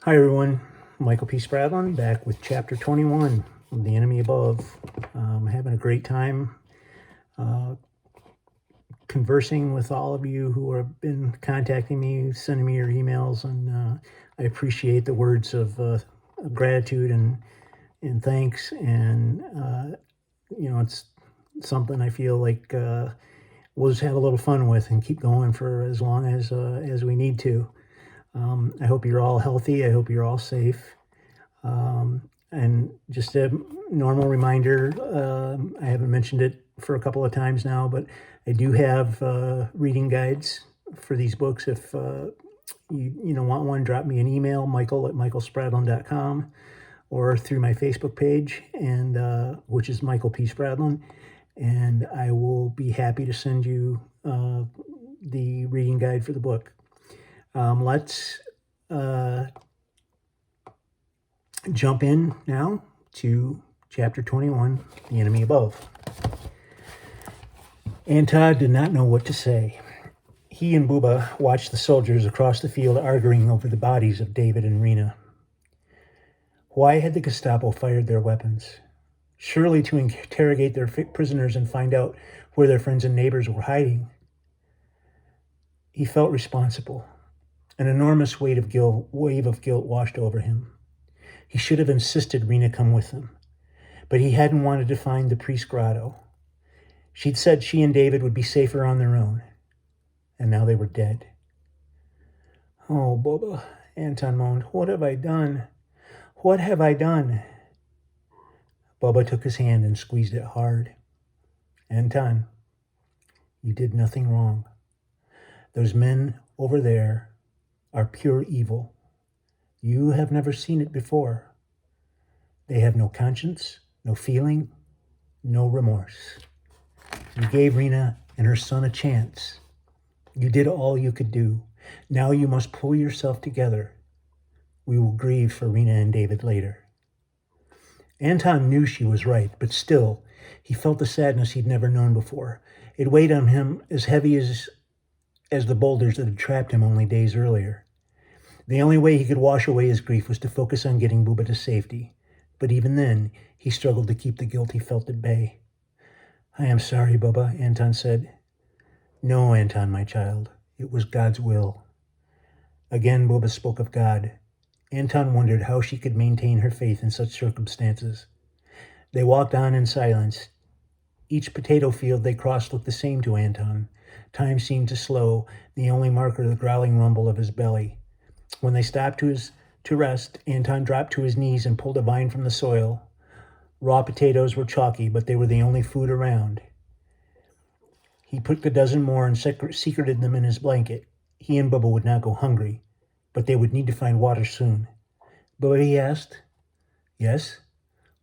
Hi everyone, Michael P. Spradlin back with chapter 21 of The Enemy Above. Having a great time conversing with all of you who have been contacting me, sending me your emails, and I appreciate the words of gratitude and thanks. And it's something I feel like we'll just have a little fun with and keep going for as long as we need to. I hope you're all healthy. I hope you're all safe. And just a normal reminder, I haven't mentioned it for a couple of times now, but I do have reading guides for these books. If you want one, drop me an email, michael@michaelspradlin.com, or through my Facebook page, and which is Michael P. Spradlin, and I will be happy to send you the reading guide for the book. Let's jump in now to chapter 21, The Enemy Above. Anton did not know what to say. He and Buba watched the soldiers across the field arguing over the bodies of David and Rena. Why had the Gestapo fired their weapons? Surely to interrogate their prisoners and find out where their friends and neighbors were hiding. He felt responsible. An enormous wave of guilt washed over him. He should have insisted Rena come with him, but he hadn't wanted to find the priest grotto. She'd said she and David would be safer on their own, and now they were dead. Oh, Bubba, Anton moaned. What have I done? What have I done? Bubba took his hand and squeezed it hard. Anton, you did nothing wrong. Those men over there are pure evil. You have never seen it before. They have no conscience, no feeling, no remorse. You gave Rena and her son a chance. You did all you could do. Now you must pull yourself together. We will grieve for Rena and David later. Anton knew she was right, but still, he felt the sadness he'd never known before. It weighed on him as heavy as the boulders that had trapped him only days earlier. The only way he could wash away his grief was to focus on getting Buba to safety. But even then, he struggled to keep the guilt he felt at bay. I am sorry, Bubba, Anton said. No, Anton, my child. It was God's will. Again, Bubba spoke of God. Anton wondered how she could maintain her faith in such circumstances. They walked on in silence. Each potato field they crossed looked the same to Anton. Time seemed to slow, the only marker the growling rumble of his belly. When they stopped to rest, Anton dropped to his knees and pulled a vine from the soil. Raw potatoes were chalky, but they were the only food around. He put a dozen more and secreted them in his blanket. He and Bubba would not go hungry, but they would need to find water soon. Bubba, he asked. Yes?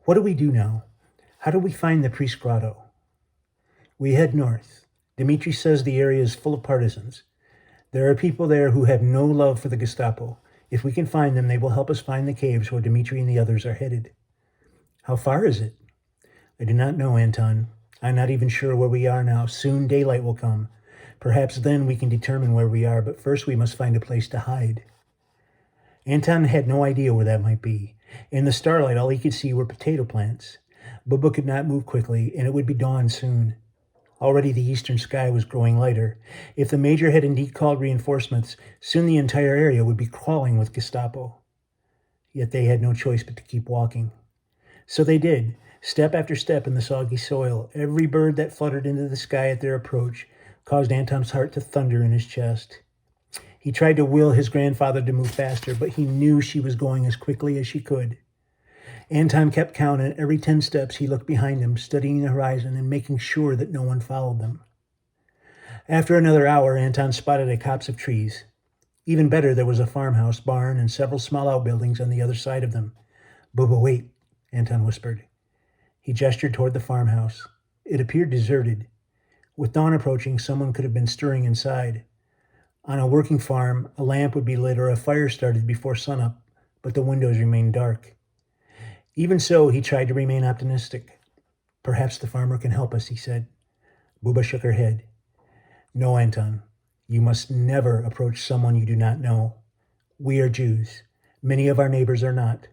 What do we do now? How do we find the priest grotto? We head north. Dmitri says the area is full of partisans. There are people there who have no love for the Gestapo. If we can find them, they will help us find the caves where Dmitri and the others are headed. How far is it? I do not know, Anton. I'm not even sure where we are now. Soon daylight will come. Perhaps then we can determine where we are, but first we must find a place to hide. Anton had no idea where that might be. In the starlight, all he could see were potato plants. Bubba could not move quickly, and it would be dawn soon. Already the eastern sky was growing lighter. If the major had indeed called reinforcements, soon the entire area would be crawling with Gestapo. Yet they had no choice but to keep walking. So they did, step after step in the soggy soil. Every bird that fluttered into the sky at their approach caused Anton's heart to thunder in his chest. He tried to will his grandfather to move faster, but he knew she was going as quickly as she could. Anton kept count, and every 10 steps he looked behind him, studying the horizon and making sure that no one followed them. After another hour, Anton spotted a copse of trees. Even better, there was a farmhouse, barn, and several small outbuildings on the other side of them. Bubba, wait, Anton whispered. He gestured toward the farmhouse. It appeared deserted. With dawn approaching, someone could have been stirring inside. On a working farm, a lamp would be lit or a fire started before sunup, but the windows remained dark. Even so, he tried to remain optimistic. Perhaps the farmer can help us, he said. Buba shook her head. No, Anton. You must never approach someone you do not know. We are Jews. Many of our neighbors are not.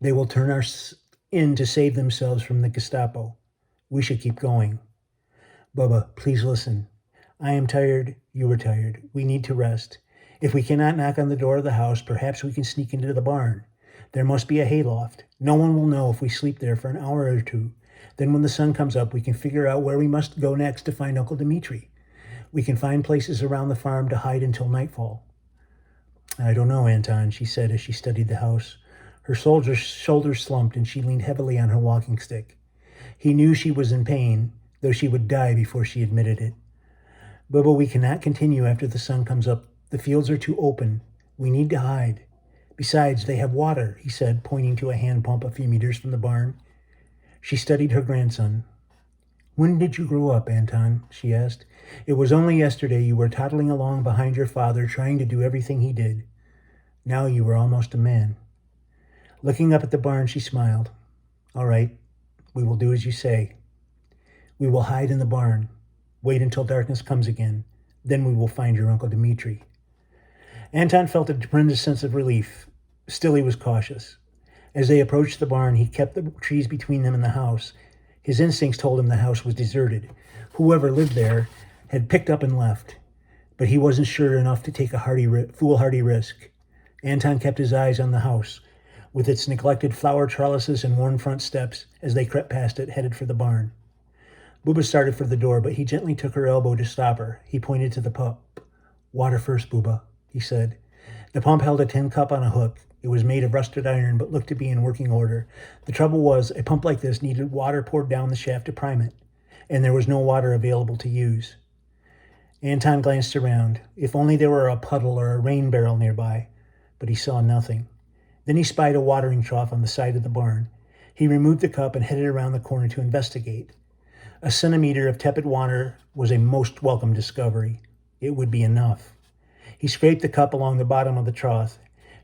They will turn us in to save themselves from the Gestapo. We should keep going. Bubba, please listen. I am tired. You are tired. We need to rest. If we cannot knock on the door of the house, perhaps we can sneak into the barn. There must be a hayloft. No one will know if we sleep there for an hour or two. Then when the sun comes up, we can figure out where we must go next to find Uncle Dmitri. We can find places around the farm to hide until nightfall. I don't know, Anton, she said as she studied the house. Her shoulders slumped and she leaned heavily on her walking stick. He knew she was in pain, though she would die before she admitted it. Bubba, we cannot continue after the sun comes up. The fields are too open. We need to hide. Besides, they have water, he said, pointing to a hand pump a few meters from the barn. She studied her grandson. When did you grow up, Anton? She asked. It was only yesterday you were toddling along behind your father, trying to do everything he did. Now you are almost a man. Looking up at the barn, she smiled. All right, we will do as you say. We will hide in the barn. Wait until darkness comes again. Then we will find your Uncle Dmitri. Anton felt a tremendous sense of relief. Still, he was cautious. As they approached the barn, he kept the trees between them and the house. His instincts told him the house was deserted. Whoever lived there had picked up and left. But he wasn't sure enough to take a foolhardy risk. Anton kept his eyes on the house, with its neglected flower trellises and worn front steps as they crept past it, headed for the barn. Booba started for the door, but he gently took her elbow to stop her. He pointed to the pump. Water first, Booba, he said. The pump held a tin cup on a hook. It was made of rusted iron, but looked to be in working order. The trouble was, a pump like this needed water poured down the shaft to prime it, and there was no water available to use. Anton glanced around. If only there were a puddle or a rain barrel nearby, but he saw nothing. Then he spied a watering trough on the side of the barn. He removed the cup and headed around the corner to investigate. A centimeter of tepid water was a most welcome discovery. It would be enough. He scraped the cup along the bottom of the trough.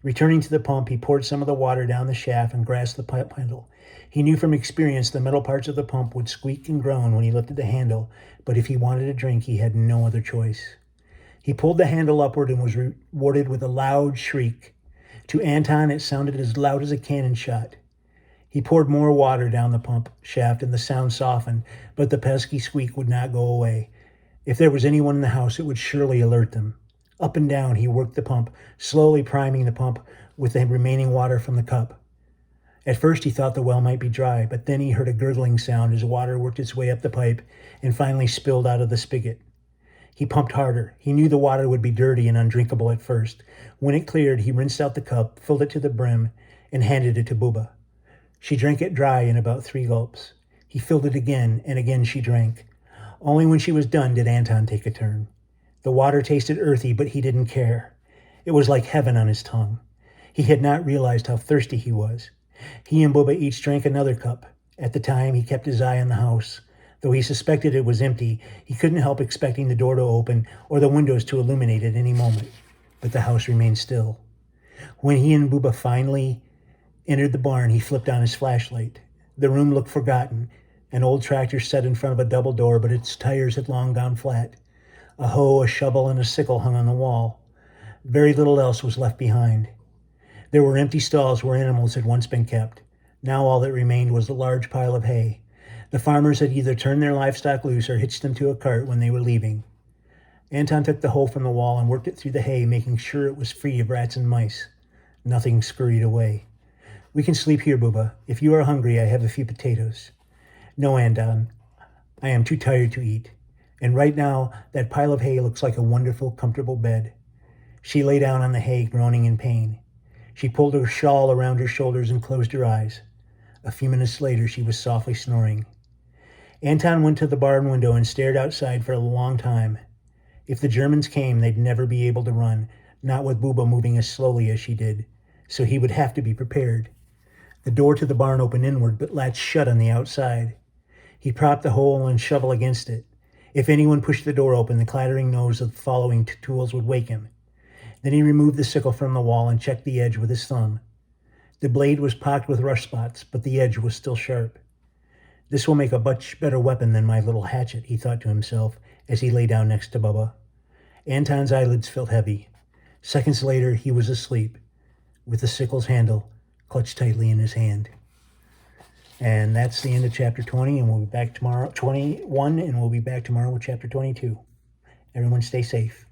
Returning to the pump, he poured some of the water down the shaft and grasped the pump handle. He knew from experience the metal parts of the pump would squeak and groan when he lifted the handle, but if he wanted a drink, he had no other choice. He pulled the handle upward and was rewarded with a loud shriek. To Anton, it sounded as loud as a cannon shot. He poured more water down the pump shaft and the sound softened, but the pesky squeak would not go away. If there was anyone in the house, it would surely alert them. Up and down, he worked the pump, slowly priming the pump with the remaining water from the cup. At first, he thought the well might be dry, but then he heard a gurgling sound as water worked its way up the pipe and finally spilled out of the spigot. He pumped harder. He knew the water would be dirty and undrinkable at first. When it cleared, he rinsed out the cup, filled it to the brim, and handed it to Booba. She drank it dry in about 3 gulps. He filled it again, and again she drank. Only when she was done did Anton take a turn. The water tasted earthy, but he didn't care. It was like heaven on his tongue. He had not realized how thirsty he was. He and Booba each drank another cup. At the time, he kept his eye on the house. Though he suspected it was empty, he couldn't help expecting the door to open or the windows to illuminate at any moment. But the house remained still. When he and Booba finally entered the barn, he flipped on his flashlight. The room looked forgotten. An old tractor sat in front of a double door, but its tires had long gone flat. A hoe, a shovel, and a sickle hung on the wall. Very little else was left behind. There were empty stalls where animals had once been kept. Now all that remained was a large pile of hay. The farmers had either turned their livestock loose or hitched them to a cart when they were leaving. Anton took the hoe from the wall and worked it through the hay, making sure it was free of rats and mice. Nothing scurried away. We can sleep here, Booba. If you are hungry, I have a few potatoes. No, Anton. I am too tired to eat. And right now, that pile of hay looks like a wonderful, comfortable bed. She lay down on the hay, groaning in pain. She pulled her shawl around her shoulders and closed her eyes. A few minutes later, she was softly snoring. Anton went to the barn window and stared outside for a long time. If the Germans came, they'd never be able to run, not with Booba moving as slowly as she did, so he would have to be prepared. The door to the barn opened inward, but latched shut on the outside. He propped the hoe and shovel against it. If anyone pushed the door open, the clattering noise of the following tools would wake him. Then he removed the sickle from the wall and checked the edge with his thumb. The blade was pocked with rust spots, but the edge was still sharp. This will make a much better weapon than my little hatchet, he thought to himself as he lay down next to Bubba. Anton's eyelids felt heavy. Seconds later, he was asleep. with the sickle's handle clutched tightly in his hand. And that's the end of chapter 20, and we'll be back tomorrow, 21, and we'll be back tomorrow with chapter 22. Everyone stay safe.